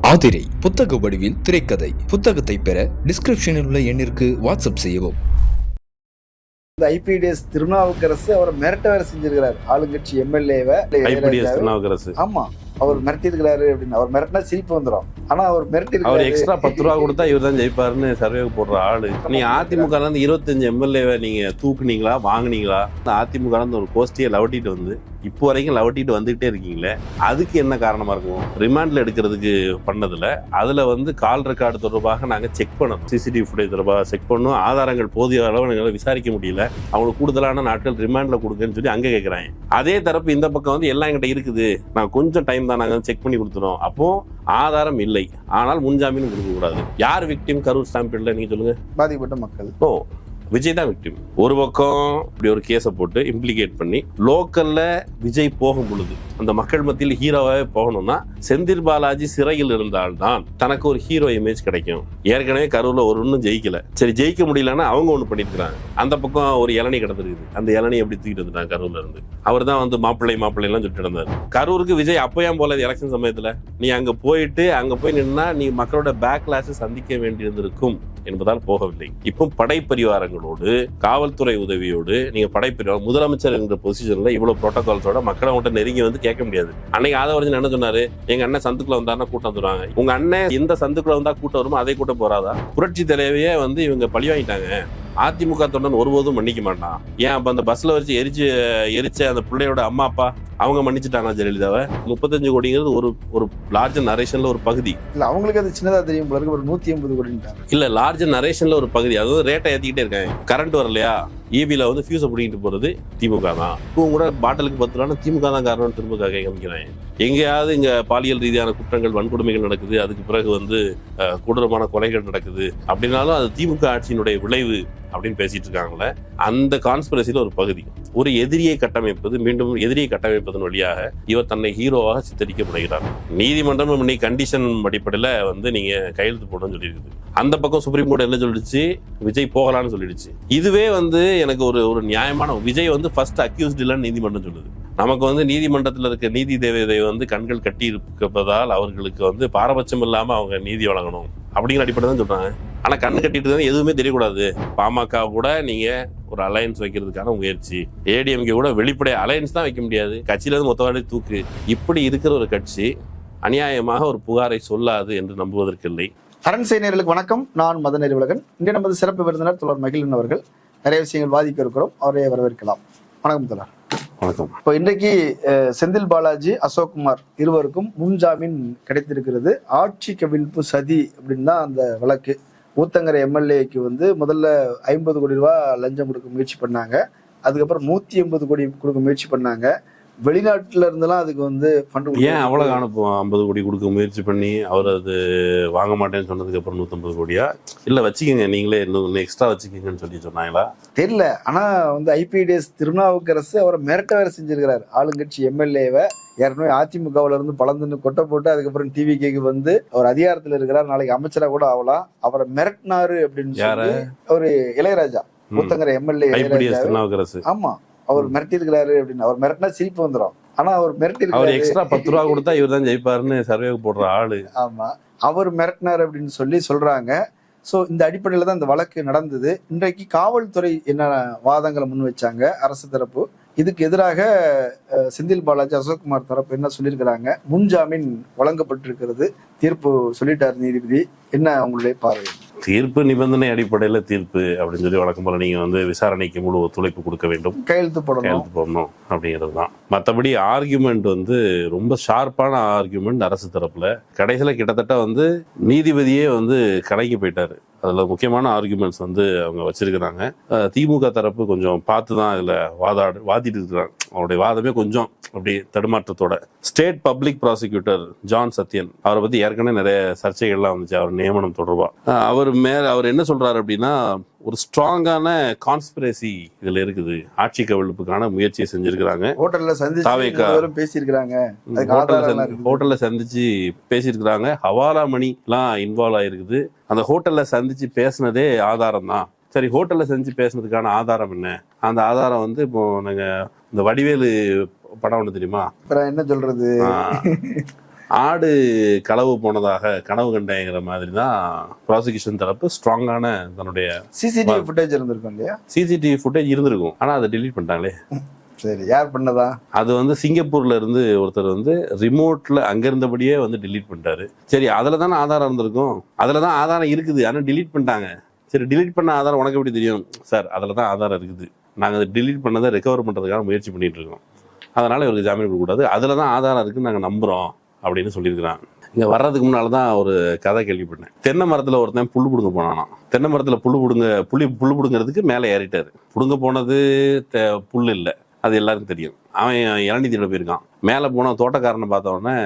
ஆதிரை புத்தக வடிவில் திரைக்கதை. புத்தகத்தை பெற டிஸ்கிரிப்ஷனில் உள்ள எண்ணிற்கு வாட்ஸ்அப் செய்யவும். இந்த ஐபிடிஎஸ் திருநாவுக்கரசு அவரை மிரட்ட வேற செஞ்சிருக்கிறார். ஆளுங்கட்சி எம்எல்ஏவை திருநாவுக்கரசு. ஆமா, அவர் மிரட்டி இருக்கிறாரு அப்படின்னு. அவர் மிரட்டினா சிரிப்பு வந்துடும். ஆனா அவர் மிரட்டி அவர் எக்ஸ்ட்ரா 10 ரூபா கொடுத்தா இவர் தான் ஜெயிப்பாருன்னு சர்வே போடுற ஆளு. நீங்க அதிமுக 25 எம்எல்ஏவை நீங்க தூக்குனீங்களா, வாங்குனீங்களா? அதிமுக ஒரு கோஷ்டியை லவட்டிட்டு வந்து இப்போ வரைக்கும் லவட்டிட்டு வந்துகிட்டே இருக்கீங்களே, அதுக்கு என்ன காரணமா இருக்கும்? ரிமாண்ட்ல எடுக்கிறதுக்கு பண்ணதுல அதுல கால் ரெக்கார்டு தொடர்பாக நாங்க செக் பண்ணோம், சிசிடிவி ஃபுட்டேஜ் தொடர்பாக செக் பண்ணோம். ஆதாரங்கள் போதிய அளவு எங்களை விசாரிக்க முடியல, அவங்களுக்கு கூடுதலான நாட்கள் ரிமாண்ட்ல கொடுங்கன்னு சொல்லி அங்க கேட்கறாங்க. அதே தரப்பு இந்த பக்கம் எல்லாம் எங்கிட்ட இருக்குது, நான் கொஞ்சம் டைம் தான் நாங்க செக் பண்ணி கொடுத்துறோம், அப்போ ஆதாரம் இல்லை, ஆனால் முன்ஜாமீன் கொடுக்க கூடாது. யார் விக்டிம்? கரூர் ஸ்டாம்பேட்ல நீங்க சொல்லுங்க. பாதிக்கப்பட்ட மக்கள். விஜய் தான் விக்டிம். ஒரு பக்கம் இப்படி ஒரு கேஸை போட்டு இம்ப்ளிகேட் பண்ணி லோக்கல்ல விஜய் போகும் பொழுது அந்த மக்கள் மத்தியில் ஹீரோவாவே போகணும்னா செந்தில் பாலாஜி சிறையில் இருந்தால்தான் தனக்கு ஒரு ஹீரோ இமேஜ் கிடைக்கும். ஏற்கனவே கரூர்ல ஒரு ஒன்றும் ஜெயிக்கல, சரி ஜெயிக்க முடியலன்னா அவங்க ஒண்ணு பண்ணிருக்காங்க. அந்த பக்கம் ஒரு இளநீ கிடந்திருக்குது, அந்த இளநீ எப்படி தூக்கிட்டு வந்துட்டாங்க கரூர்ல இருந்து. அவர் தான் மாப்பிள்ளை எல்லாம் சுட்டு இருந்தாரு. கரூருக்கு விஜய் அப்பயும் போல எலெக்ஷன் சமயத்துல நீ அங்க போய் நின்னா நீ மக்களோட பேக்லாஷ் சந்திக்க வேண்டியிருந்திருக்கும் என்பதால் போகவில்லை. இப்போ படைப்பரிவாரங்களோடு காவல்துறை உதவியோடு நீங்க படைப்பரிவாரம் முதலமைச்சர் என்ற பொசிஷன்ல இவ்வளவு புரோட்டோகால்ஸோட மக்களை மட்டும் நெருங்கி கேட்க முடியாது. அன்னைக்கு ஆதவரஞ்சன் என்ன சொன்னாரு? எங்க அண்ணன் சந்துக்குள்ள வந்தாருன்னா கூட்டம் வந்துருவாங்க. உங்க அண்ணன் எந்த சந்துக்குள்ள வந்தா கூட்டம் வருமோ அதே கூட்டம் போறாதா? புரட்சி தலைவையே இவங்க பழி வாங்கிட்டாங்க. அதிமுக தொண்டன் ஒருபோதும் மன்னிக்க மாட்டான். ஏன் அப்ப அந்த பஸ்ல வச்சு எரிச்ச அந்த பிள்ளையோட அம்மா அப்பா அவங்க மன்னிச்சுட்டாங்க ஜெயலலிதாவை? 35 கோடிங்கிறது ஒரு லார்ஜர் நரேஷன்ல ஒரு பகுதி இல்ல. அவங்களுக்கு அது சின்னதா தெரியும், ஒரு 180 கோடி இல்ல. லார்ஜர் நரேஷன்ல ஒரு பகுதி, அது ரேட்டை ஏத்திக்கிட்டே இருக்காங்க. கரண்ட் வரலையா, ஈபில ஃபியூஸை பிடிக்கிட்டு போறது திமுக தான். இப்போ கூட பாட்டிலுக்கு 10 ரூபா திமுக தான் காரணம் திரும்ப காமிக்கிறாங்க. எங்கேயாவது இங்க பாலியல் ரீதியான குற்றங்கள், வன்கொடுமைகள் நடக்குது, அதுக்கு பிறகு கொடூரமான கொலைகள் நடக்குது அப்படின்னாலும் அது திமுக ஆட்சியினுடைய விளைவு அப்படின்னு பேசிட்டு இருக்காங்களே. அந்த கான்ஸ்பிரசில ஒரு பகுதி, ஒரு எதிரியை கட்டமைப்பது, மீண்டும் எதிரியை கட்டமைப்பதன் வழியாக இவர் தன்னை ஹீரோவாக சித்தரிக்கப்படுகிறார். நீதிமன்றம் இன்னைக்கு கண்டிஷன் அடிப்படையில நீங்க கையெழுத்து போடணும்னு சொல்லியிருக்குது. அந்த பக்கம் சுப்ரீம் கோர்ட் என்ன சொல்லிடுச்சு? விஜய் போகலான்னு சொல்லிடுச்சு. இதுவே எனக்கு ஒரு நியாயமான விஜய் ஃபர்ஸ்ட் அக்யூஸ்ட் இல்லைன்னு நீதிமன்றம் சொல்லுது. நமக்கு நீதிமன்றத்தில் இருக்க நீதி தேவதை கண்கள் கட்டி இருப்பதால் அவர்களுக்கு பாரபட்சம் இல்லாம அவங்க நீதி வழங்கணும் அப்படிங்கிற அடிப்படை தான் சொல்றாங்க. ஆனா கண்ணு கட்டிட்டு தான் எதுவுமே தெரியக்கூடாது. பாமக கூட நீங்க ஒரு அலையன்ஸ் வைக்கிறதுக்கான முயற்சி, ஏடிஎம்கே கூட வெளிப்படை அலையன்ஸ் தான் வைக்க முடியாது, கட்சியில இருந்து மொத்தவாடி தூக்கு. இப்படி இருக்கிற ஒரு கட்சி அநியாயமாக ஒரு புகாரை சொல்லாது என்று நம்புவதற்கில்லை. அரண்சை நேயர்களுக்கு வணக்கம். நான் மதநெறி உலகன். இங்கே நமது சிறப்பு விருந்தினர் தொடர் மகிழன் அவர்கள். நிறைய விஷயங்கள் வாதிக்க இருக்கிறோம், அவரையே வரவேற்கலாம். வணக்கம் தொடர். வணக்கம். இப்போ இன்றைக்கு செந்தில் பாலாஜி, அசோக்குமார் இருவருக்கும் முன்ஜாமீன் கிடைத்திருக்கிறது. ஆட்சி கவிழ்ப்பு சதி அப்படின்னு தான் அந்த வழக்கு. ஊத்தங்கரை எம்எல்ஏக்கு முதல்ல 50 கோடி ரூபாய் லஞ்சம் கொடுக்க முயற்சி பண்ணாங்க. அதுக்கப்புறம் 180 கோடி கொடுக்க முயற்சி பண்ணாங்க. வெளிநாட்டுல இருந்தெல்லாம் அதுக்கு ஃபண்ட் ஏன் அவ்வளவு அனுப்புவோம்? 50 கோடி கொடுக்க முயற்சி பண்ணி அவர் அது வாங்க மாட்டேன்னு சொன்னதுக்கு அப்புறம் 150 கோடியா இல்ல வச்சுக்கோங்க நீங்களே இன்னும் எக்ஸ்ட்ரா வச்சுக்கீங்கன்னு சொல்லி சொன்னாங்களா தெரியல. ஆனா ஐபிடிஎஸ் திருநாவுக்கரசு அவரை மிரட்ட வேற செஞ்சிருக்கிறார். ஆளுங்கட்சி எம்எல்ஏவை ஏற்கனவே அதிமுகவுல இருந்து பலந்துன்னு கொட்டை போட்டு அதுக்கப்புறம் டிவிகேக்கு அவர் அதிகாரத்துல இருக்கிறார், நாளைக்கு அமைச்சரா கூட ஆகலாம், அவரை மிரட்டினாரு அப்படின்னு சொல்லி ஒரு இளையராஜா, ஊத்தங்கரை எம்எல்ஏ திருநாவுக்கரசு. ஆமா, அவர் மிரட்டி இருக்கிறாரு அப்படின்னு. அவர் மிரட்டினா சிரிப்பு வந்துடும். ஆனா அவர் மிரட்டி அவர் எக்ஸ்ட்ரா 10 ரூபா கொடுத்தா இவர் தான் ஜெயிப்பாருன்னு சர்வே போடுற ஆளு. ஆமா, அவர் மிரட்டினார் அப்படின்னு சொல்றாங்க. ஸோ இந்த அடிப்படையில தான் இந்த வழக்கு நடந்தது. இன்றைக்கு காவல்துறை என்ன வாதங்களை முன் வச்சாங்க அரசு தரப்பு, இதுக்கு எதிராக செந்தில் பாலாஜி, அசோக்குமார் தரப்பு என்ன சொல்லியிருக்கிறாங்க? முன்ஜாமீன் வழங்கப்பட்டிருக்கிறது, தீர்ப்பு சொல்லிட்டார் நீதிபதி. என்ன உங்களுடைய பார்வை? தீர்ப்பு நிபந்தனை அடிப்படையில தீர்ப்பு அப்படின்னு சொல்லி வழக்கம் போல நீங்க விசாரணைக்கு முழு ஒத்துழைப்பு கொடுக்க வேண்டும், கையெழுத்து போடணும் அப்படிங்கிறது தான். மற்றபடி ஆர்கியூமெண்ட் ரொம்ப ஷார்ப்பான ஆர்கியூமெண்ட் அரசு தரப்புல. கடைசியில கிட்டத்தட்ட நீதிபதியே கலங்கி போயிட்டாரு. அதுல முக்கியமான ஆர்குமெண்ட்ஸ் அவங்க வச்சிருக்கிறாங்க. திமுக தரப்பு கொஞ்சம் பார்த்துதான் இதுல வாதிட்டு இருக்கிறாங்க. அவருடைய வாதமே கொஞ்சம் அப்படி தடுமாற்றத்தோட. State public prosecutor John Sathyan, அவரை பத்தி ஏற்கனவே நிறைய சர்ச்சைகள்லாம் வந்துச்சு அவர் நியமனம் தொடர்பா. அவர் என்ன சொல்றாரு அப்படின்னா, ஒரு ஸ்ட்ராங்கான கான்ஸ்பிரசி இதுல இருக்குது, ஆட்சி கவிழ்ப்புக்கான முயற்சியை செஞ்சிருக்கிறாங்க. ஹோட்டல்ல சந்திச்சு பேசியிருக்கிறாங்க. ஹவாலா மணி எல்லாம் இன்வால்வ் ஆயிருக்குது. அந்த ஹோட்டல்ல சந்திச்சு பேசினதே ஆதாரம் தான். சரி, ஹோட்டல்ல சந்திச்சு பேசுனதுக்கான ஆதாரம் என்ன? அந்த ஆதாரம் இப்போ நாங்க இந்த வடிவேலு படம் ஒண்ணு தெரியுமா, என்ன சொல்றது, ஆடு களவு போனதாக கனவு கண்டேங்கிற மாதிரி தான் ப்ராசிக்யூஷன் தரப்பு ஸ்ட்ராங்கான தன்னுடைய சிசிடிவி ஃபுட்டேஜ் இருந்திருக்கும் இல்லையா? சிசிடிவி ஃபுட்டேஜ் இருந்திருக்கும், ஆனா அதை டெலீட் பண்ணிட்டாங்களே. சரி, யார் பண்ணதா? அது வந்து சிங்கப்பூர்ல இருந்து ஒருத்தர் வந்து ரிமோட்ல அங்க இருந்தபடியே வந்து டெலீட் பண்ணிட்டாரு. சரி, அதுல தானே ஆதாரம் இருந்திருக்கும், அதுலதான் ஆதாரம் இருக்குது, ஆனா டெலீட் பண்ணிட்டாங்க. சரி, டெலீட் பண்ண ஆதாரம் உனக்கு எப்படி தெரியும்? சார், அதுலதான் ஆதாரம் இருக்குது, நாங்க அதை டெலீட் பண்ணதை ரெக்கவர் பண்றதுக்காக முயற்சி பண்ணிட்டு இருக்கோம், அதனால இவருக்கு ஜாமீன் கொடுக்கக்கூடாது, அதுலதான் ஆதாரம் இருக்குன்னு நாங்க நம்புறோம் அப்படின்னு சொல்லியிருக்கிறாங்க. இங்க வர்றதுக்கு முன்னாலதான் ஒரு கதை கேள்விப்பட்டேன். தென்னை மரத்துல ஒருத்தன் புல்லு பிடுங்க போனானா. தென்னை மரத்துல புல்லு பிடுங்கிறதுக்கு மேலே ஏறிட்டாரு. பிடுங்க போனது புல்லு இல்லை, அது எல்லாருக்கும் தெரியும். அவன் இளநீ திட போயிருக்கான். மேலே போன தோட்டக்காரனை பார்த்த உடனே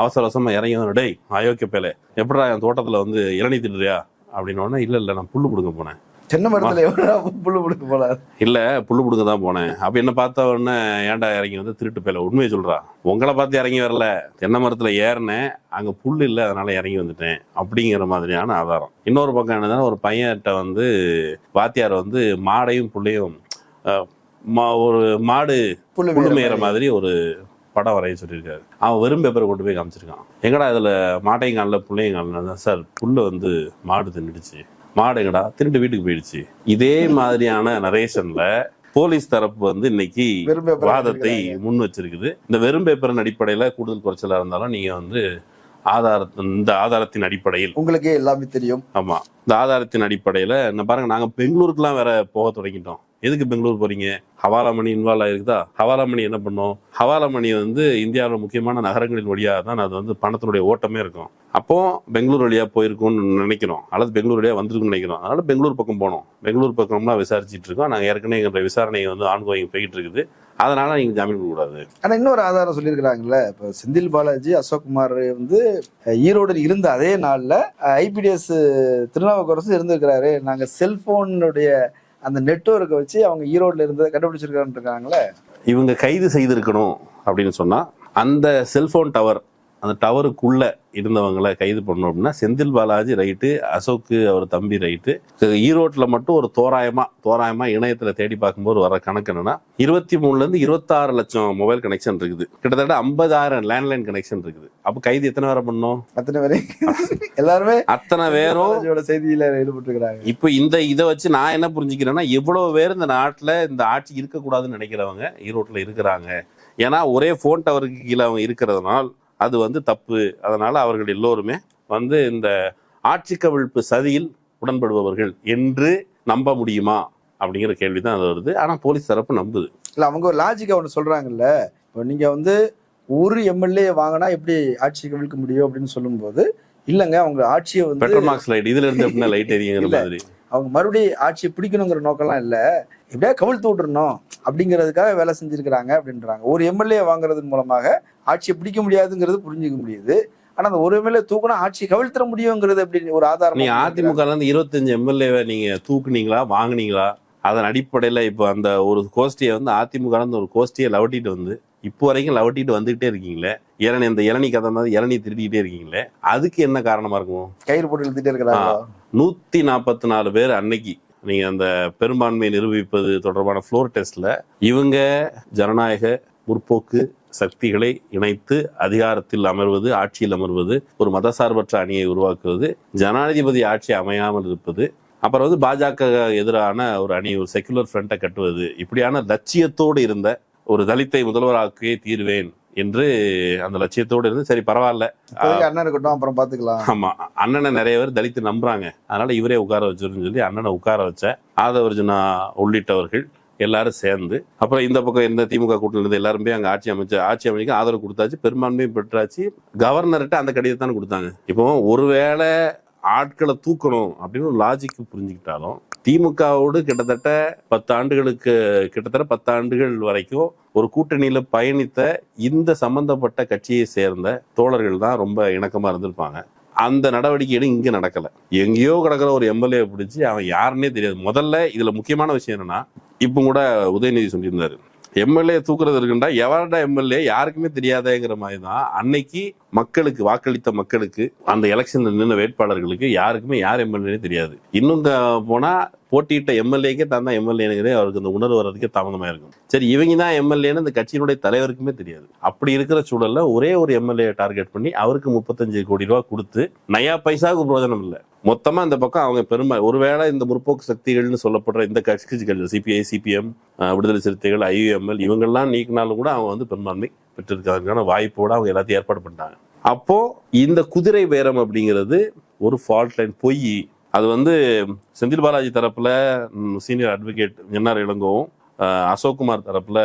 அவசர அவசரமா இறங்கி வந்து, டேய் அயோக்கிய பேலே, எப்படா என் தோட்டத்துல வந்து இளநீ திடுறியா அப்படின்னு உடனே, இல்ல நான் புல்லு பிடுங்க போனேன். தென்னை மரத்துல புல்லு பிடுங்க போனார்? இல்ல, புல்லு பிடுங்க தான் போனேன். அப்ப என்ன பார்த்த உடனே, ஏன்டா இறங்கி வந்து திருட்டு பேல, உண்மையை சொல்றா, உங்களை பார்த்து இறங்கி வரல, தென்னை மரத்துல ஏறினேன், அங்க புல்லு இல்லை, அதனால இறங்கி வந்துட்டேன் அப்படிங்கிற மாதிரியான ஆதாரம். இன்னொரு பக்கம் என்னன்னா, ஒரு பையன்கிட்ட வந்து வாத்தியார் வந்து மாடையும் புள்ளையும் ஒரு மாடு புல்லு மேயிற மாதிரி ஒரு படம் வரைய சொல்லியிருக்காரு. அவன் வெறும் பேப்பரை கொண்டு போய் காமிச்சிருக்கான். எங்கடா இதுல மாட்டையும் காணல புள்ளையும் காணல? சார், புல்லு வந்து மாடு தின்னுடுச்சு. மாடு எங்கடா? திருட்டு வீட்டுக்கு போயிடுச்சு. இதே மாதிரியான நரேஷன்ல போலீஸ் தரப்பு வந்து இன்னைக்கு வாதத்தை முன் வச்சிருக்குது. இந்த வெறும் பேப்பரின் அடிப்படையில கூடுதல் குறைச்சலா இருந்தாலும் நீங்க வந்து இந்த ஆதாரத்தின் அடிப்படையில் உங்களுக்கே எல்லாமே தெரியும். ஆமா, இந்த ஆதாரத்தின் அடிப்படையில என்ன பாருங்க, நாங்க பெங்களூருக்குலாம் வேற போக தொடங்கிட்டோம். எதுக்கு பெங்களூர் போறீங்க? ஹவாலா மணி இன்வால்வ் ஆயிருக்குதா? ஹவாலா மணி என்ன பண்ணும்? ஹவாலா மணி வந்து இந்தியாவில் முக்கியமான நகரங்களின் வழியாக தான் அது வந்து பணத்தினுடைய ஓட்டமே இருக்கும். அப்போ பெங்களூர் வழியா போயிருக்கும்னு நினைக்கிறோம், அல்லது பெங்களூர் வழியா வந்திருக்குன்னு நினைக்கிறோம். அதனால பெங்களூர் பக்கம் போனோம். பெங்களூர் பக்கம்லாம் விசாரிச்சுட்டு இருக்கோம். நாங்கள் ஏற்கனவே எங்களுடைய விசாரணை வந்து ஆன்கோயிங் போயிட்டு இருக்குது. அதனால நீங்க ஜாமீன் கொடுக்கூடாது. ஆனா இன்னொரு ஆதாரம் சொல்லியிருக்கிறாங்கல்ல, இப்போ செந்தில் பாலாஜி, அசோக்குமார் வந்து ஈரோடு இருந்த அதே நாள்ல ஐபிடிஎஸ் திருநாவுக்கரசு இருந்திருக்கிறாரு. நாங்க செல்போனுடைய அந்த நெட்வொர்க்கை வச்சு அவங்க ஈரோடுல இருந்ததை கண்டுபிடிச்சிருக்காங்களே. இவங்க கைது செய்திருக்கணும் அப்படின்னு சொன்னா, அந்த செல்போன் டவர், அந்த டவருக்குள்ள இருந்தவங்களை கைது பண்ணணும் அப்படின்னா, செந்தில் பாலாஜி ரைட்டு, அசோக்கு அவர் தம்பி ரைட்டு. ஈரோட்டில் மட்டும் ஒரு தோராயமா இணையத்துல தேடி பார்க்கும்போது வர கணக்கு என்னன்னா, 23 to 26 லட்சம் மொபைல் கனெக்ஷன் இருக்குது, கிட்டத்தட்ட 50,000 லேண்ட்லைன் கனெக்ஷன் இருக்குது. அப்ப கைது எத்தனை பேரை பண்ணோம்? அத்தனை பேரை, எல்லாருமே அத்தனை பேரும் செய்தியில ஈடுபட்டிருக்கிறாங்க. இப்ப இதை வச்சு நான் என்ன புரிஞ்சுக்கிறேன்னா, எவ்வளவு பேர் இந்த நாட்டுல இந்த ஆட்சி இருக்கக்கூடாதுன்னு நினைக்கிறவங்க ஈரோட்டில் இருக்கிறாங்க. ஏன்னா ஒரே போன் டவருக்கு கீழே அவங்க இருக்கிறதுனால அது வந்து தப்பு. அதனால அவர்கள் எல்லோருமே வந்து இந்த ஆட்சி கவிழ்ப்பு சதியில் உடன்படுபவர்கள் என்று நம்ப முடியுமா அப்படிங்கிற கேள்விதான் அது வருது. ஆனா போலீஸ் தரப்பு நம்புது. இல்ல, அவங்க ஒரு லாஜிக்கா ஒன்று சொல்றாங்கல்ல, இப்போ நீங்க வந்து ஒரு எம்எல்ஏ வாங்கினா எப்படி ஆட்சி கவிழ்க்க முடியும் அப்படின்னு சொல்லும் போது, இல்லங்க அவங்க ஆட்சியை வந்து பெட்ரோல் மார்க்ஸ் லைட் இதுல இருந்து எப்படின்னா லைட் எரியுங்கிற மாதிரி, அவங்க மறுபடியும் ஆட்சியை பிடிக்கணுங்கிற நோக்கம்லாம் இல்லை, எப்படியா கவிழ்த்து விட்டுறணும் அப்படிங்கிறதுக்காக வேலை செஞ்சிருக்கிறாங்க அப்படின்றாங்க. ஒரு எம்எல்ஏ வாங்குறதன் மூலமாக ஆட்சியை பிடிக்க முடியாதுங்கிறது புரிஞ்சுக்க முடியுது. ஆனா அந்த ஒரு எம்எல்ஏ தூக்குனா ஆட்சி கவிழ்த்திட முடியுங்கிறது அப்படின்னு ஒரு ஆதாரம். நீங்க அதிமுக 25 எம்எல்ஏவை நீங்க தூக்குனீங்களா, வாங்கினீங்களா? அதன் அடிப்படையில இப்போ அந்த ஒரு கோஷ்டியை வந்து அதிமுக ஒரு கோஷ்டியை லவட்டிட்டு வந்து இப்போ வரைக்கும் லவட்டிட்டு வந்துகிட்டே இருக்கீங்களே, இந்த இளநீ கதை மாதிரி இளநீ திருடிக்கிட்டே இருக்கீங்களே, அதுக்கு என்ன காரணமா இருக்கும்? கயிறு போட்டு எழுதிட்டே இருக்கிறாங்க. 144 பேர் அன்னைக்கு நீங்க அந்த பெரும்பான்மையை நிரூபிப்பது தொடர்பான ஃப்ளோர் டெஸ்ட்ல இவங்க ஜனநாயக முற்போக்கு சக்திகளை இணைத்து அதிகாரத்தில் அமர்வது, ஆட்சியில் அமர்வது, ஒரு மதசார்பற்ற அணியை உருவாக்குவது, ஜனாதிபதி ஆட்சி அமையாமல் இருப்பது, அப்புறம் வந்து பாஜக எதிரான ஒரு அணி, ஒரு செக்குலர் ஃப்ரண்ட்டை கட்டுவது, இப்படியான லட்சியத்தோடு இருந்த ஒரு தலித்தை முதல்வராக்கவே தீர்வேன் என்று அந்த லட்சியத்தோடு இருந்து, சரி பரவாயில்ல அண்ணன் இருக்கட்டும் அப்புறம் பாத்துக்கலாம். ஆமா, அண்ணனை நிறைய பேர் தலித்து நம்புறாங்க, அதனால இவரே உட்கார வச்சிருன்னு சொல்லி அண்ணனை உட்கார வச்ச ஆதவர்ஜுனா உள்ளிட்டவர்கள் எல்லாரும் சேர்ந்து, அப்புறம் இந்த பக்கம் இந்த திமுக கூட்டணியில இருந்து எல்லாருமே அங்க ஆட்சி அமைக்க ஆதரவு கொடுத்தாச்சு, பெரும்பான்மையும் பெற்றாச்சு. கவர்னர்கிட்ட அந்த கடிதத்தானே கொடுத்தாங்க. இப்போ ஒருவேளை ஆட்களை தூக்கணும் அப்படின்னு ஒரு லாஜிக்கு புரிஞ்சுக்கிட்டாலும், திமுகவோடு கிட்டத்தட்ட 10 ஆண்டுகள் வரைக்கும் ஒரு கூட்டணியில பயணித்த இந்த சம்பந்தப்பட்ட கட்சியை சேர்ந்த தோழர்கள் தான் ரொம்ப இணக்கமா இருந்திருப்பாங்க. அந்த நடவடிக்கைகளும் இங்க நடக்கல. எங்கேயோ கிடக்கிற ஒரு எம்எல்ஏ பிடிச்சி அவன் யாருன்னே தெரியாது. முதல்ல இதுல முக்கியமான விஷயம் என்னன்னா, இப்ப கூட உதயநிதி சொல்லியிருந்தாரு, எம்எல்ஏ தூக்குறது இருக்குண்டா எவரடா எம்எல்ஏ யாருக்குமே தெரியாதேங்கிற மாதிரி தான் அன்னைக்கு மக்களுக்கு வாக்களித்த மக்களுக்கு அந்த எலெக்ஷன்ல நின்ன வேட்பாளர்களுக்கு யாருக்குமே யார் எம்எல்ஏன்னு தெரியாது. இன்னும் போனா போட்டியிட்ட எம்எல்ஏக்கே தான் எம்எல்ஏங்கிறதே அவருக்கு அந்த உணர்வு வர்றதுக்கே தாமதமா இருக்கும். சரி, இவங்க தான் எம்எல்ஏன்னு இந்த கட்சியினுடைய தலைவருக்குமே தெரியாது. அப்படி இருக்கிற சூழல்ல ஒரே ஒரு எம்எல்ஏ டார்கெட் பண்ணி அவருக்கு 35 கோடி ரூபாய் கொடுத்து நயா பைசாவுக்கு பிரயோஜனம் இல்லை. மொத்தமா இந்த பக்கம் அவங்க பெருமை ஒருவேளை இந்த முற்போக்கு சக்திகள்னு சொல்லப்படுற இந்த கட்சிகள் சிபிஐ, சிபிஎம், விடுதலை சிறுத்தைகள், ஐயுஎம்எல் இவங்கெல்லாம் நீக்கினாலும் கூட அவங்க வந்து பெரும்பான்மை பெற்றிருக்காங்க வாய்ப்போட அவங்க எல்லாத்தையும் ஏற்பாடு பண்ணிட்டாங்க. அப்போ இந்த குதிரை பேரம் அப்படிங்கிறது ஒரு ஃபால்ட் லைன், பொய். அது வந்து செந்தில் பாலாஜி தரப்புல சீனியர் அட்வொகேட் என்ஆர் இளங்கோவும், அசோக்குமார் தரப்புல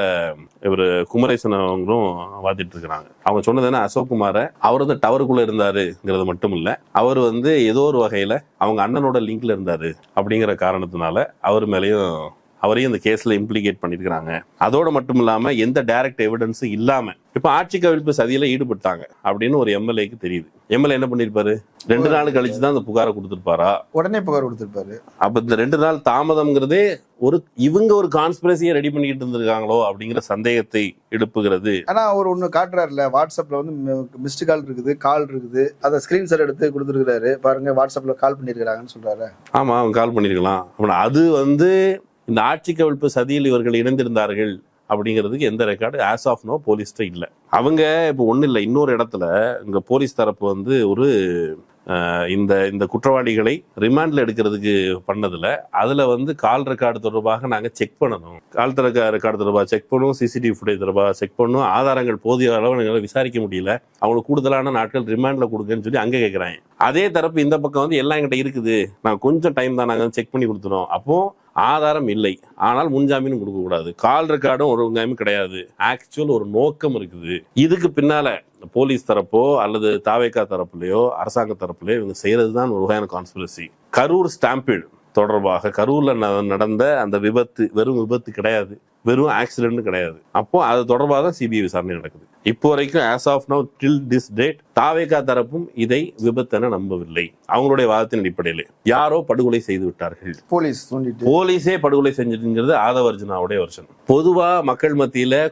இவர் குமரேசன் அவங்களும் வாதிட்டு இருக்கிறாங்க. அவங்க சொன்னது என்ன, அசோக்குமாரை அவர் வந்து டவருக்குள்ள இருந்தாருங்கிறது மட்டும் இல்ல, அவர் வந்து ஏதோ ஒரு வகையில அவங்க அண்ணனோட லிங்க்ல இருந்தாரு அப்படிங்கிற காரணத்தினால அவரையும் இந்த கேஸ்ல இம்ப்ளிகேட் பண்ணிருக்காங்க. அதோட மட்டும் இல்லாம எந்த டைரக்ட் எவிடன்ஸும் இல்லாம இப்ப ஆட்சி கவிழ்ப்பு சதியில ஈடுபட்டாங்க அப்படின்னு ஒரு எம்எல்ஏக்கு தெரியுது. எம்எல்ஏ என்ன பண்ணிருப்பாரு, 2 நாள் கழிச்சுதான் அந்த புகாரை கொடுத்திருப்பாரா? உடனே புகார் கொடுத்திருப்பாரு. அப்ப இந்த 2 நாள் தாமதம்ங்கிறதே இவங்க ஒரு கான்ஸ்பிரசியை ரெடி பண்ணிட்டு இருந்திருக்காங்களோ அப்படிங்கிற சந்தேகத்தை எழுப்புகிறது. ஆனா அவர் ஒண்ணு காட்டுறாருல, வாட்ஸ்அப்ல வந்து மிஸ்டு கால் இருக்குது, கால் இருக்குது, அதை ஸ்கிரீன்ஷாட் எடுத்து கொடுத்துருக்காரு பாருங்க, வாட்ஸ்அப்ல கால் பண்ணிருக்காங்கன்னு சொல்றாரு. ஆமா, அவங்க கால் பண்ணிருக்கலாம். அது வந்து இந்த ஆட்சி கவிழ்ப்பு சதியில் இவர்கள் இணைந்திருந்தார்கள் அப்படிங்கிறதுக்கு எந்த ரெக்கார்டு ஆஸ் ஆஃப் நோ போலீஸ்ட இல்லை. அவங்க இப்போ ஒன்றும் இல்லை, இன்னொரு இடத்துல இங்க போலீஸ் தரப்பு வந்து ஒரு இந்த குற்றவாளிகளை ரிமாண்ட்ல எடுக்கிறதுக்கு பண்ணதுல அதுல வந்து கால் ரெக்கார்டு தொடர்பாக நாங்க செக் பண்ணணும், கால் ரெக்கார்டு தொடர்பாக செக் பண்ணுவோம், சிசிடிவி ஃபுட்டேஜ் தொடர்பாக செக் பண்ணுவோம், ஆதாரங்கள் போதிய அளவு எங்களால் விசாரிக்க முடியல, அவங்களுக்கு கூடுதலான நாட்கள் ரிமாண்ட்ல கொடுங்கன்னு சொல்லி அங்கே கேட்கிறாங்க. அதே தரப்பு இந்த பக்கம் வந்து எல்லாம் எங்கிட்ட இருக்குது, நாங்கள் கொஞ்சம் டைம் தான் நாங்கள் செக் பண்ணி கொடுத்துறோம், அப்போ ஆதாரம் இல்லை, ஆனால் முன்ஜாமீனும் கொடுக்க கூடாது, கால் ரெக்கார்டும் ஒரு முன்ஜாமீன் கிடையாது, ஆக்சுவல் ஒரு நோக்கம் இருக்குது. இதுக்கு பின்னால போலீஸ் தரப்போ அல்லது தாவேகா தரப்புலையோ அரசாங்க தரப்புலையோ இவங்க செய்யறதுதான் ஒரு வகையான கான்ஸ்பிரசி. கரூர் ஸ்டாம்பீடு தொடர்பாக கரூர்ல நடந்த அந்த விபத்து வெறும் விபத்து கிடையாது, வெறும் ஆக்சிடென்ட் கிடையாது. அப்போ அது தொடர்பாக தான் சிபிஐ விசாரணை நடக்குது. இப்போ வரைக்கும் as of now till this date தாவேகா தரப்பும் இதை விபத்தென நம்பவில்லை. அவங்களுடைய வாதத்தின் அடிப்படையில் யாரோ படுகொலை செய்து விட்டார்கள், போலீஸே படுகொலை செஞ்சிருக்கிறது ஆதவர்ஜுனாவுடைய வருஷம். பொதுவா மக்கள் மத்தியில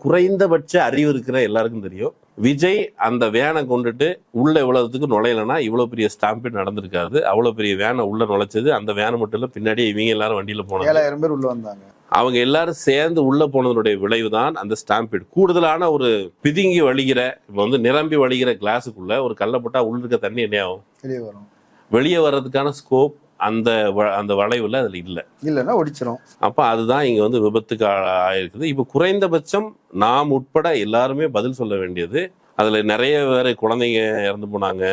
குறைந்தபட்ச அறிவு இருக்கிற எல்லாருக்கும் தெரியும், விஜய் அந்த வேனை கொண்டுட்டு உள்ள இவ்வளவுக்கு நுழையலன்னா இவ்வளவு பெரிய ஸ்டாம்பீட் நடந்திருக்காது. அவ்வளவு பெரிய வேனை உள்ள நுழைச்சது அந்த வேனை மட்டும் இல்ல, பின்னாடியே இவங்க எல்லாரும் வண்டியில போனாங்க, 7000 பேர் உள்ள வந்தாங்க. அவங்க எல்லாரும் சேர்ந்து உள்ள போனதனுடைய விளைவுதான் அந்த ஸ்டாம்பீட். கூடுதலான ஒரு பிதுங்கி வழிகிற, இப்ப வந்து நிரம்பி வழிகிற கிளாஸுக்குள்ள ஒரு கல்ல போட்டா உள்ள இருக்க தண்ணி என்ன ஆகும், வெளியே வர்றதுக்கான ஸ்கோப் அந்த வளைவுல அதுல இல்லைன்னா ஒடிச்சிரும். அப்ப அதுதான் இங்க வந்து விபத்துக்கு ஆயிருக்குது. இப்ப குறைந்தபட்சம் நாம் உட்பட எல்லாருமே பதில் சொல்ல வேண்டியது. அதுல நிறைய பேர் குழந்தைங்க இறந்து போனாங்க,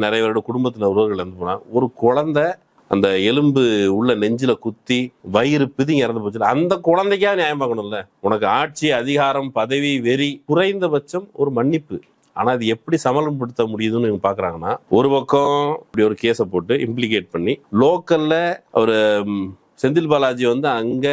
நிறைய பேரோட குடும்பத்துல உறவுகள் இறந்து போனாங்க. ஒரு குழந்தை அந்த எலும்பு உள்ள நெஞ்சில குத்தி வயிறு பிதிங்க இறந்து போச்சு, அந்த குழந்தைக்கா நியாயம் பார்க்கணும்ல. உனக்கு ஆட்சி, அதிகாரம், பதவி, வெறி, குறைந்தபட்சம் ஒரு மன்னிப்பு. ஆனா அது எப்படி சமன்படுத்த முடியுதுன்னு இவங்க பாக்குறாங்கன்னா, ஒரு பக்கம் இப்படி ஒரு கேஸை போட்டு இம்ப்ளிகேட் பண்ணி லோக்கல்ல ஒரு செந்தில் பாலாஜி வந்து அங்க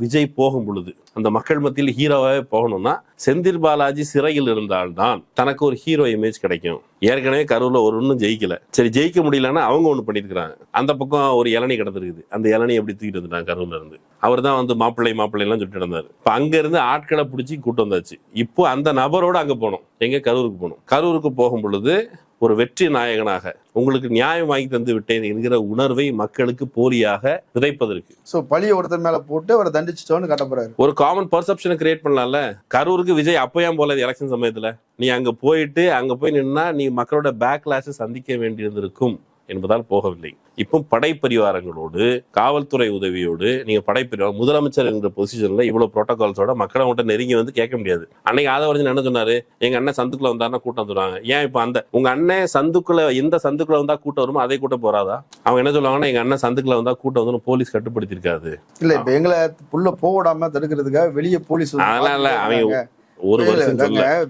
விஜய் போகும் பொழுது அந்த மக்கள் மத்தியில் ஹீரோவாவே போகணும்னா செந்தில் பாலாஜி சிறையில் இருந்தால்தான் தனக்கு ஒரு ஹீரோ இமேஜ் கிடைக்கும். ஏற்கனவே கரூர்ல ஒன்னும் ஜெயிக்கல, சரி ஜெயிக்க முடியலன்னா அவங்க ஒண்ணு பண்ணிருக்காங்க. அந்த பக்கம் ஒரு இளநீ கிடந்திருக்குது, அந்த இளநீ எப்படி தூக்கிட்டு வந்துட்டாங்க கரூர்ல இருந்து. அவர் தான் வந்து மாப்பிள்ளை எல்லாம் சொல்லிட்டு இருந்தாரு. இப்ப அங்க இருந்து ஆட்களை பிடிச்சி கூட்டு வந்தாச்சு. இப்போ அந்த நபரோட அங்க போனோம், எங்க கரூருக்கு போனோம். கரூருக்கு போகும் பொழுது ஒரு வெற்றி நாயகனாக உங்களுக்கு நியாயம் வாங்கி தந்து விட்டேன் என்கிற உணர்வை மக்களுக்கு போலியாக விதைப்பதற்கு பழிய ஒருத்தர் மேல போட்டு அவரை தண்டிச்சிட்டோன்னு காட்ட போறாரு. ஒரு காமன் பர்செப்ஷனை கிரியேட் பண்ணலாம்ல. கரூருக்கு விஜய் அப்பயாம் போல எலெக்ஷன் சமயத்துல நீ அங்க போய் நின்னா நீ மக்களோட பேக்லாஷ் சந்திக்க வேண்டியிருந்திருக்கும் என்பதால் போகவில்லை. இப்போ படைப்பரிவாரங்களோடு காவல்துறை உதவியோடு நீங்க படைப்பரிவாரம் முதலமைச்சர் என்ற பொசிஷன்ல இவ்வளவு புரோட்டோகால்ஸோட மக்களை மட்டும் நெருங்கி வந்து கேட்க முடியாது. அன்னைக்கு ஆதவர்ஜன் என்ன சொன்னாரு, எங்க அண்ணன் சந்துக்குள்ள வந்தாருன்னா கூட்டம் வந்துருவாங்க. ஏன் இப்ப அந்த உங்க அண்ணன் சந்துக்குள்ள எந்த சந்துக்குள்ள வந்தா கூட்டம் வருமோ அதே கூட்டம் போறாதா? அவங்க என்ன சொல்லுவாங்கன்னா, எங்க அண்ணன் சந்துக்குள்ள வந்தா கூட்டம் வந்து போலீஸ் கட்டுப்படுத்தி இருக்காது. இல்ல இப்ப எங்களை உள்ள போடாம தடுக்கிறதுக்காக வெளியே போலீஸ் அவங்க ஒரு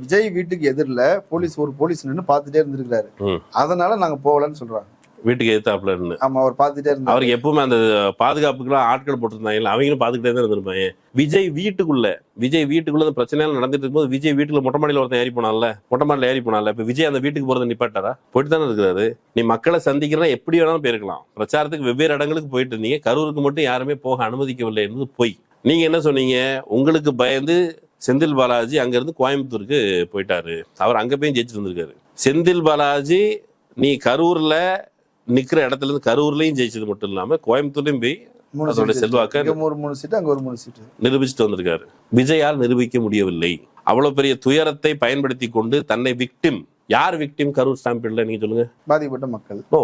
விஜய் வீட்டுக்கு எதிரில ஒரு போலீஸ் நின்று பாத்துட்டே இருந்திருக்காரு, அதனால நாங்க போகலன்னு சொல்றாங்க. வீட்டுக்கு எதிர்த்தாப்புல இருந்து அவர் பாத்துட்டே இருந்தாரு. அவருக்கு எப்பவுமே அந்த பாதுகாப்புக்கெல்லாம் ஆட்கள் போட்டிருந்தாங்க, அவங்களும் பாத்துக்கிட்டே தான் இருந்திருப்பாங்க. விஜய் வீட்டுக்குள்ள பிரச்சனைகள் நடந்துட்டு இருக்கும்போது விஜய் வீட்டுல மொட்டை மாடியில ஒருத்தன் ஏறி போனால இப்ப விஜய் அந்த வீட்டுக்கு போறதை நிப்பாட்டாரா? போயிட்டு தானே இருக்கிறாரு. நீ மக்களை சந்திக்கிறதா எப்படி வேணாலும் போயிருக்கலாம். பிரச்சாரத்துக்கு வெவ்வேறு இடங்களுக்கு போயிட்டு இருந்தீங்க, கரூருக்கு மட்டும் யாருமே போக அனுமதிக்கவில்லை என்பது பொய். நீங்க என்ன சொன்னீங்க? உங்களுக்கு பயந்து செந்தில் பாலாஜி அங்கிருந்து கோயம்புத்தூருக்கு போயிட்டாரு, அவர் அங்க போய் ஜெயிச்சுட்டு வந்திருக்காரு. செந்தில் பாலாஜி நீ கரூர்ல நிக்கிற இடத்துல இருந்து கரூர்லயும் ஜெயிச்சது மட்டும் இல்லாம கோயம்புத்தூர்லயும் போய் அதோட செல்வாக்க நிரூபிச்சுட்டு வந்திருக்காரு. விஜயால் நிரூபிக்க முடியவில்லை. அவ்வளவு பெரிய துயரத்தை பயன்படுத்தி கொண்டு தன்னை விக்டிம், யார் விக்டிம் கரூர் ஸ்டாம்பேட்ல நீங்க சொல்லுங்க? பாதிக்கப்பட்ட மக்கள். ஓ,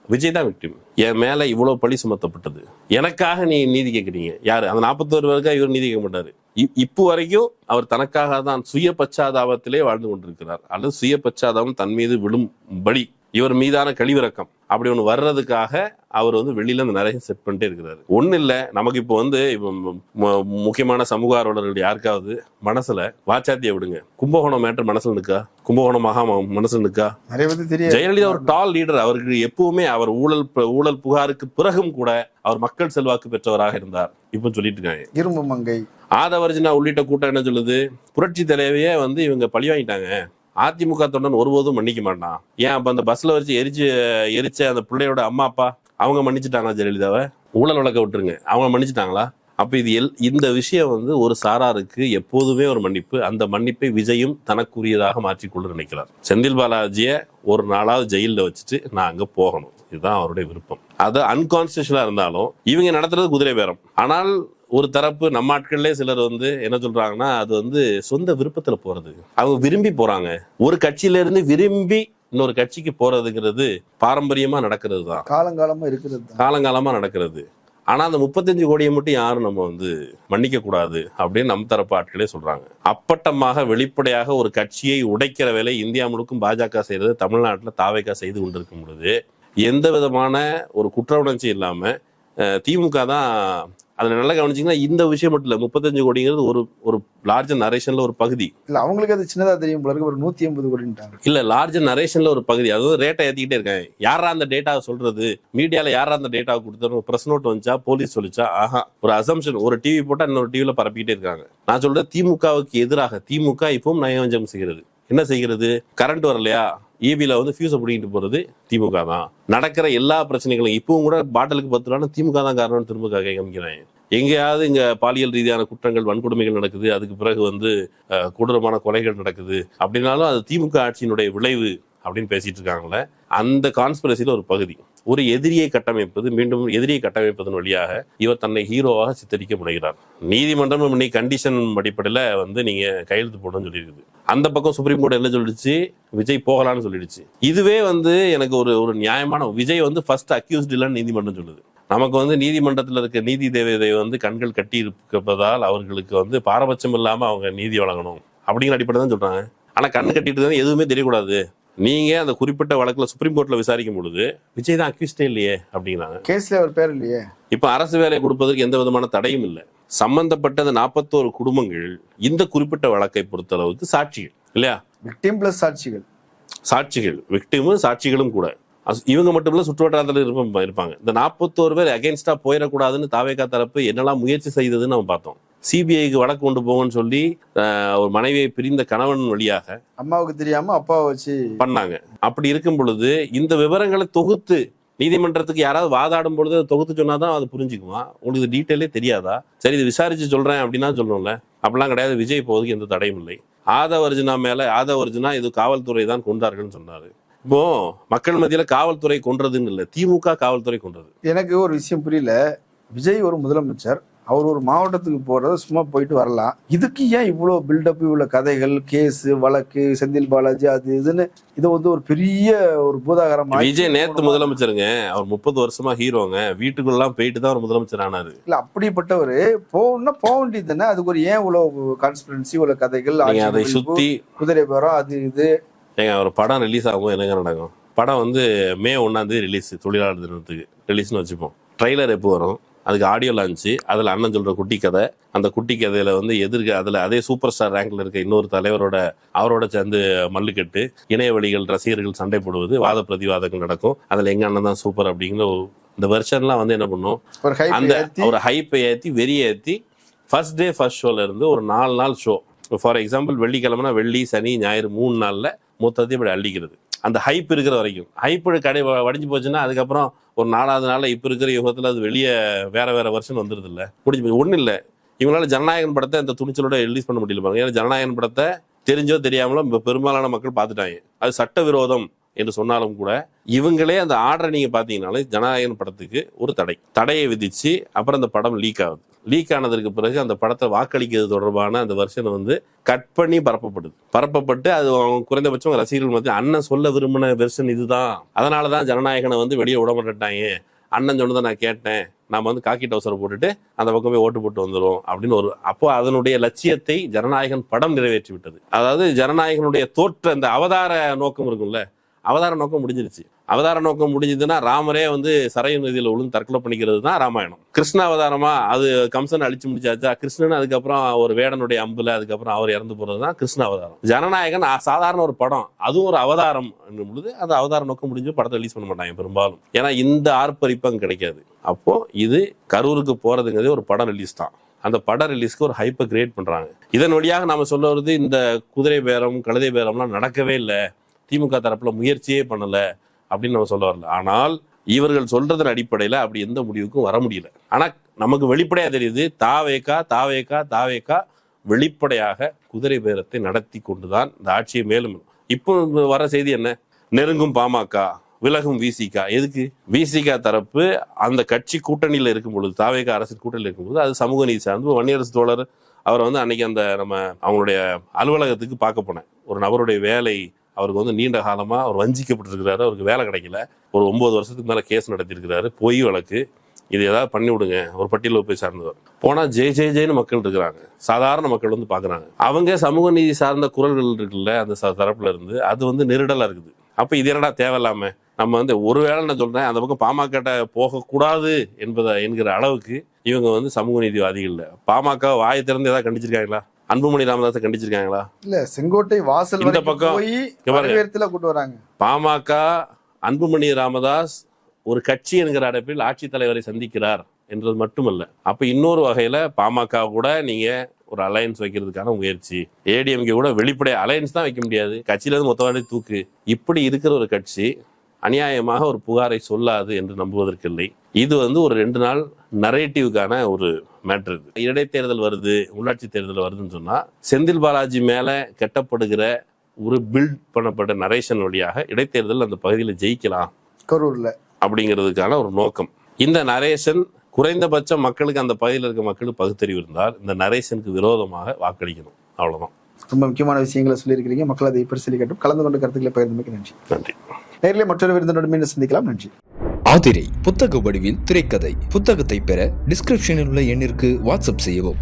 விஜய் தான் விக்டிம். என் மேல இவ்வளவு பழி சுமத்தப்பட்டது, எனக்காக நீ நீதி கேட்கறீங்க. யாரு அந்த 41 பேருக்கா இவர் நீதி கேட்க மாட்டாரு. இப்போ வரைக்கும் அவர் தனக்காக தான் சுய பச்சாதாபத்திலே வாழ்ந்து கொண்டிருக்கிறார், அல்லது சுய பச்சாதாபம் தன் மீது விழும்படி இவர் மீதான கழிவிறக்கம் அப்படி ஒன்று வர்றதுக்காக அவர் வந்து வெளியில இருந்து நிறைய செட் பண்ணிட்டே இருக்கிறாரு. ஒன்றும் இல்லை, நமக்கு இப்போ வந்து முக்கியமான சமூக ஆர்வலர்கள் யாருக்காவது மனசுல வாச்சாத்திய விடுங்க, கும்பகோணம் மேட்டர் மனசுல நிற்கா? கும்பகோணம் மனசுல நிற்கா? ஜெயலலிதா ஒரு டால் லீடர். அவருக்கு எப்பவுமே அவர் ஊழல் புகாருக்கு பிறகும் கூட அவர் மக்கள் செல்வாக்கு பெற்றவராக இருந்தார். இப்போ சொல்லிட்டு இருக்காங்க இரும்பு மங்கை ஆதவர்ஜினா உள்ளிட்ட கூட்டம் என்ன சொல்லுது? புரட்சி தலைவையே வந்து இவங்க பழி வாங்கிட்டாங்க, அதிமுக தொண்டன் ஒருபோதும் மன்னிக்க மாட்டான். ஏன் அப்ப அந்த பஸ்ல வச்சு எரிச்ச அந்த பிள்ளையோட அம்மா அப்பா அவங்க மன்னிச்சுட்டாங்களா? ஜெயலலிதாவை ஊழல் வழக்க விட்டுருங்க, அவங்க மன்னிச்சுட்டாங்களா? அப்ப இந்த விஷயம் வந்து ஒரு சாராருக்கு எப்போதுமே ஒரு மன்னிப்பு. அந்த மன்னிப்பை விஜயும் தனக்குரியதாக மாற்றிக்கொள்ள நினைக்கிறார். செந்தில் பாலாஜியை ஒரு நாளாவது ஜெயிலில் வச்சுட்டு நான் அங்க போகணும், இதுதான் அவருடைய விருப்பம். அது அன்கான்ஸ்டியூஷனலா இருந்தாலும் இவங்க நடத்துறது குதிரை பேரம். ஆனால் ஒரு தரப்பு நம்ம ஆட்கள்லே சிலர் வந்து என்ன சொல்றாங்கன்னா, அது வந்து சொந்த விருப்பத்துல போறது, அவங்க விரும்பி போறாங்க. ஒரு கட்சியில இருந்து விரும்பி இன்னொரு கட்சிக்கு போறதுங்கிறது பாரம்பரியமா நடக்கிறது தான், காலங்காலமா நடக்கிறது. ஆனா அந்த 35 கோடியை மட்டும் யாரும் நம்ம வந்து மன்னிக்க கூடாது அப்படின்னு நம்ம தரப்பு ஆட்களே சொல்றாங்க. அப்பட்டமாக வெளிப்படையாக ஒரு கட்சியை உடைக்கிற வேலை இந்தியா முழுக்கும் பாஜக செய்யறது, தமிழ்நாட்டில் தாவேகா செய்து கொண்டிருக்கும் பொழுது எந்த விதமான ஒரு குற்ற உணர்ச்சி இல்லாம திமுக தான். அதுல நல்லா கவனிச்சீங்கன்னா இந்த விஷயம் மட்டும் இல்ல, 35 கோடிங்கிறது ஒரு லார்ஜர் நரேஷன்ல ஒரு பகுதி இல்ல. அவங்களுக்கு அது சின்னதா தெரியும் போல இருக்கு, ஒரு 180 கோடிட்டாங்க இல்ல, லார்ஜர் நரேஷன்ல ஒரு பகுதி. அதாவது ரேட்டை ஏத்திக்கிட்டே இருக்காங்க. யாரா அந்த டேட்டாவை சொல்றது? மீடியால யாரா அந்த டேட்டாவை கொடுத்தாரு? பிரஸ் நோட் வந்துச்சா, போலீஸ் சொல்லிச்சா? ஆஹா, ஒரு அசம்ஷன். ஒரு டிவி போட்டா இன்னொரு டிவில பரப்பிக்கிட்டே இருக்காங்க. நான் சொல்றேன், திமுகவுக்கு எதிராக திமுக இப்பவும் நயவஞ்சம் செய்கிறது. என்ன செய்கிறது? கரண்ட் வரலையா, ஈபில வந்து ஃபியூஸை பிடிக்கிட்டு போறது திமுக தான். நடக்கிற எல்லா பிரச்சனைகளும் இப்பவும் கூட பாட்டிலுக்கு 10 ரூபா திமுக தான் காரணம் திரும்ப காமிக்கிறாங்க. எங்கேயாவது இங்க பாலியல் ரீதியான குற்றங்கள், வன்கொடுமைகள் நடக்குது, அதுக்கு பிறகு வந்து கொடூரமான கொலைகள் நடக்குது அப்படின்னாலும் அது திமுக ஆட்சியினுடைய விளைவு அப்படின்னு பேசிட்டு இருக்காங்களே, அந்த கான்ஸ்பிரசியில ஒரு பகுதி. ஒரு எதிரியை கட்டமைப்பது, மீண்டும் எதிரியை கட்டமைப்பதன் வழியாக இவர் தன்னை ஹீரோவாக சித்தரிக்க முனைகிறார். நீதிமன்றம் இன்னைக்கு கண்டிஷன் அடிப்படையில வந்து நீங்க கையெழுத்து போடணும்னு சொல்லியிருக்குது. அந்த பக்கம் சுப்ரீம் கோர்ட் என்ன சொல்லிடுச்சு? விஜய் போகலான்னு சொல்லிடுச்சு. இதுவே வந்து எனக்கு ஒரு நியாயமான, விஜய் வந்து ஃபர்ஸ்ட் அக்யூஸ்ட் இல்லைன்னு நீதிமன்றம் சொல்லுது. நமக்கு வந்து நீதிமன்றத்தில் இருக்க நீதி தேவதை வந்து கண்கள் கட்டி இருப்பதால் அவர்களுக்கு வந்து பாரபட்சம் இல்லாம அவங்க நீதி வழங்கணும் அப்படிங்கிற அடிப்படை தான் சொல்றாங்க. ஆனா கண்ணு கட்டிட்டு எதுவுமே தெரியக்கூடாது. நீங்க அந்த குறிப்பிட்ட வழக்குல சுப்ரீம் கோர்ட்ல விசாரிக்கும் பொழுது விஜய் தான் அக்யூஸ்டே இல்லையே அப்படிங்கிறாங்க. கேஸ்ல அவர் பேர் இல்லையே. இப்ப அரசு வேலை கொடுப்பதற்கு எந்த விதமான தடையும் இல்லை. சம்பந்தப்பட்ட 41 குடும்பங்கள் இந்த குறிப்பிட்ட வழக்கை பொறுத்தளவுக்கு சாட்சிகள் இல்லையா? விக்டிம் பிளஸ் சாட்சிகள், விக்டிமும் சாட்சிகளும் கூட. இவங்க மட்டும் இல்ல, சுற்றுவட்டாரத்தில் இருப்பாங்க. இந்த 41 பேர் அகைன்ஸ்டா போயிடக்கூடாதுன்னு தாவேகா தரப்பு என்னெல்லாம் முயற்சி செய்ததுன்னு நம்ம பார்த்தோம். சிபிஐக்கு வழக்கு கொண்டு போங்கன்னு சொல்லி ஒரு மனைவியை பிரிந்த கணவன் வழியாக அம்மாவுக்கு தெரியாம அப்பாவை வச்சு பண்ணாங்க. அப்படி இருக்கும் பொழுது இந்த விவரங்களை தொகுத்து நீதிமன்றத்துக்கு யாராவது வாதாடும் பொழுது தொகுத்து சொன்னாதான் அது புரிஞ்சுக்குமா? உங்களுக்கு டீட்டெயிலே தெரியாதா? சரி, இது விசாரிச்சு சொல்றேன் அப்படின்னா சொல்லணும்ல. அப்படிலாம் கிடையாது. விஜய் போவதுக்கு எந்த தடையும் இல்லை. ஆதவர்ஜுனா இது காவல்துறை தான் கொண்டார்கள்னு சொன்னாரு. இப்போ மக்கள் மத்தியில காவல்துறை கொன்றதுன்னு இல்லை, திமுக காவல்துறை கொன்றது. எனக்கு ஒரு விஷயம் புரியல. விஜய் ஒரு முதலமைச்சர், அவர் ஒரு மாவட்டத்துக்கு போறது சும்மா போயிட்டு வரலாம். இதுக்கு ஏன் இவ்வளவு பில்டப், இவ்வளவு கதைகள், கேஸ், வழக்கு, செந்தில் பாலாஜி அது இதுன்னு இது வந்து ஒரு பெரிய ஒரு பூதாகரமா? விஜய் நேத்து முதலமைச்சருங்க, அவர் 30 வருஷமா ஹீரோங்க. வீட்டுக்குள்ளலாம் போயிட்டு தான் ஒரு முதலமைச்சர் ஆனாரு. இல்ல, அப்படிப்பட்டவரு போகணும்னா போக வேண்டியது தானே. அதுக்கு ஒரு ஏன் இவ்வளவு கான்ஸ்பிரன்சி, இவ்வளவு கதைகள், அதை சுத்தி குதிரை பேரம் அது இது? ஏங்க, ஒரு படம் ரிலீஸ் ஆகும், என்னங்க நடக்கும்? படம் வந்து May 1 ரிலீஸ், தொழிலாளர் தினத்துக்கு ரிலீஸ்னு வச்சுப்போம். ட்ரெய்லர் எப்போ வரும்? அதுக்கு ஆடியோ லான்ச்சு, அதில் அண்ணன் சொல்ற குட்டி கதை. அந்த குட்டி கதையில வந்து அதில் அதே சூப்பர் ஸ்டார் ரேங்க்ல இருக்க இன்னொரு அவரோட சேர்ந்து மல்லுக்கட்டு, இணையவழிகள், ரசிகர்கள் சண்டை போடுவது, வாத பிரதிவாதங்கள் நடக்கும். அதில் எங்க அண்ணன் தான் சூப்பர் அப்படிங்கிற இந்த வெர்ஷன்லாம் வந்து என்ன பண்ணும்? அந்த ஒரு ஹைப்பை ஏற்றி வெறியேற்றி ஃபர்ஸ்ட் டே ஃபர்ஸ்ட் ஷோல இருந்து ஒரு 4 நாள் ஷோ. ஃபார் எக்ஸாம்பிள், வெள்ளிக்கிழமைனா வெள்ளி, சனி, ஞாயிறு 3 நாள்ல மொத்தத்தையும் இப்படி அள்ளிக்கிறது. அந்த ஹைப் இருக்கிற வரைக்கும். ஹைப்பு வடிஞ்சு போச்சுன்னா அதுக்கப்புறம் ஒரு 4வது நாள்ல இப்ப இருக்கிற யுகத்துல அது வெளியே வேற வெர்ஷன் வந்துருது இல்ல, முடிஞ்சு போய். ஒன்றும் இல்லை, இவங்களால ஜனநாயகன் படத்தை இந்த துணிச்சலோட ரிலீஸ் பண்ண முடியல பாருங்க. ஏன்னா ஜனநாயகன் படத்தை தெரிஞ்சோ தெரியாமலோ பெரும்பாலான மக்கள் பார்த்துட்டாங்க. அது சட்டவிரோதம் என்று சொன்னாலும் கூட இவங்களே அந்த ஆர்டரை நீங்க பாத்தீங்கன்னாலே ஜனநாயகன் படத்துக்கு ஒரு தடையை விதிச்சு அப்புறம் அந்த படம் லீக் ஆகுது. லீக் ஆனதுக்கு பிறகு அந்த படத்தை வாக்களிக்கிறது தொடர்பான அந்த வெர்ஷனை வந்து கட் பண்ணி பரப்பப்பட்டு அது குறைந்தபட்சம் ரசிகர்கள் மத்திய அண்ணன் சொல்ல விரும்பின வெர்ஷன் இதுதான், அதனாலதான் ஜனநாயகனை வந்து வெளியே விட மாட்டாங்க, அண்ணன் சொன்னதை நான் கேட்டேன், நாம வந்து காக்கி டவுசரை போட்டுட்டு அந்த பக்கமே ஓட்டு போட்டு வந்துடும் அப்படின்னு அப்போ அதனுடைய லட்சியத்தை ஜனநாயகன் படம் நிறைவேற்றி விட்டது. அதாவது ஜனநாயகனுடைய தோற்ற அந்த அவதார நோக்கம் இருக்கும்ல, அவதார நோக்கம் முடிஞ்சிருச்சு. அவதார நோக்கம் முடிஞ்சதுன்னா ராமரே வந்து சரையு நதியில விழுந்து தற்கொலை பண்ணிக்கிறது தான் ராமாயணம். கிருஷ்ண அவதாரமா அது கம்சன் அழிச்சு முடிச்சாச்சா, கிருஷ்ணன் அதுக்கப்புறம் ஒரு வேடனுடைய அம்புல அதுக்கப்புறம் அவர் இறந்து போறதுதான் கிருஷ்ண அவதாரம். ஜனநாயகன் சாதாரண ஒரு படம், அதுவும் ஒரு அவதாரம் பொழுது அந்த அவதார நோக்கம் முடிஞ்சு படத்தை ரிலீஸ் பண்ண மாட்டாங்க பெரும்பாலும். ஏன்னா இந்த ஆர்ப்பரிப்பம் கிடைக்காது. அப்போ இது கரூருக்கு போறதுங்கிறது ஒரு படம் ரிலீஸ் தான். அந்த பட ரிலீஸ்க்கு ஒரு ஹைப்பை கிரியேட் பண்றாங்க. இதன் வழியாக நாம சொல்ல வருது, இந்த குதிரை பேரம் கழுதை பேரம்லாம் நடக்கவே இல்லை, திமுக தரப்புல முயற்சியே பண்ணல அப்படின்னு நம்ம சொல்ல வரல. ஆனால் இவர்கள் சொல்றதன் அடிப்படையில அப்படி எந்த முடிவுக்கும் வர முடியல. ஆனா நமக்கு வெளிப்படையா தெரியுது, தாவேகா வெளிப்படையாக குதிரை பேரத்தை நடத்தி கொண்டுதான் இந்த ஆட்சியை மேலும். இப்போ வர செய்தி என்ன, நெருங்கும் பாமக விலகும் விசிகா. எதுக்கு? விசிகா தரப்பு அந்த கட்சி கூட்டணியில இருக்கும் பொழுது, தாவேக அரசு கூட்டணியில் இருக்கும்போது அது சமூக நீதி சார்ந்து வன்னியரசு தோழர் அவரை வந்து அன்னைக்கு அந்த நம்ம அவங்களுடைய அலுவலகத்துக்கு பார்க்க போனேன். ஒரு நபருடைய வேலை அவருக்கு வந்து நீண்ட காலமா அவர் வஞ்சிக்கப்பட்டிருக்கிறாரு, அவருக்கு வேலை கிடைக்கல, ஒரு 9 வருஷத்துக்கு மேல கேஸ் நடத்திருக்கிறாரு, பொய் வழக்கு, இது ஏதாவது பண்ணி விடுங்க, ஒரு பட்டியலில் போய் சார்ந்தவர். போனா ஜெய்னு மக்கள் இருக்கிறாங்க, சாதாரண மக்கள் வந்து பாக்குறாங்க. அவங்க சமூக நீதி சார்ந்த குரல்கள் இருக்குல்ல அந்த தரப்புல இருந்து, அது வந்து நெருடலா இருக்குது. அப்ப இது என்னடா தேவையில்லாம நம்ம வந்து ஒருவேளை நான் சொல்றேன் அந்த பக்கம் பாமக போகக்கூடாது என்கிற அளவுக்கு இவங்க வந்து சமூக நீதிவாதிகள். பாமக வாயை திறந்து ஏதாவது கண்டிச்சிருக்காங்களா? அன்புமணி ராமதாஸை கண்டிச்சிருக்காங்களா? இல்ல, செங்கோட்டை வாசல் இந்த பக்கம் கூட்டு வராங்க. பாமக அன்புமணி ராமதாஸ் ஒரு கட்சி என்கிற அடைப்பில் ஆட்சித் தலைவரை சந்திக்கிறார் என்றது மட்டுமல்ல, அப்ப இன்னொரு வகையில பாமக கூட நீங்க ஒரு அலையன்ஸ் வைக்கிறதுக்கான முயற்சி, ஏடிஎம்கே கூட வெளிப்படைய அலையன்ஸ் தான் வைக்க முடியாது, கட்சியில இருந்து மொத்தவாடி தூக்கு. இப்படி இருக்கிற ஒரு கட்சி அநியாயமாக ஒரு புகாரை சொல்லாது என்று நம்புவதற்கில்லை. இது வந்து ஒரு 2 நாள் நரேட்டிவ்கான ஒரு மேட்ரு. இடைத்தேர்தல் வருது, உள்ளாட்சி தேர்தல் வருதுன்னு சொன்னா செந்தில் பாலாஜி மேல கட்டப்படுகிற ஒரு பில்ட் பண்ணப்பட்ட நரேஷன் வழியாக இடைத்தேர்தல் அந்த பகுதியில் ஜெயிக்கலாம் கரூர்ல அப்படிங்கிறதுக்கான ஒரு நோக்கம். இந்த நரேஷன் குறைந்தபட்சம் மக்களுக்கு அந்த பகுதியில் இருக்க மக்களுக்கு பகுத்தறிவு இருந்தால் இந்த நரேஷனுக்கு விரோதமாக வாக்களிக்கணும், அவ்வளவுதான். ரொம்ப முக்கியமான விஷயங்களை சொல்லியிருக்கிறீங்க. மக்கள் அதை பரிசீலிக்கட்டும். கலந்து கொண்ட கருத்துக்களை பகிர்ந்தமைக்கு நன்றி. நன்றி. நேரிலே மற்றொரு விருந்தினோடு மீண்டும் சந்திக்கலாம். நன்றி. ஆதிரை புத்தக வடிவில் திரைக்கதை புத்தகத்தை பெற டிஸ்கிரிப்ஷனில் உள்ள எண்ணிற்கு வாட்ஸ்அப் செய்யவும்.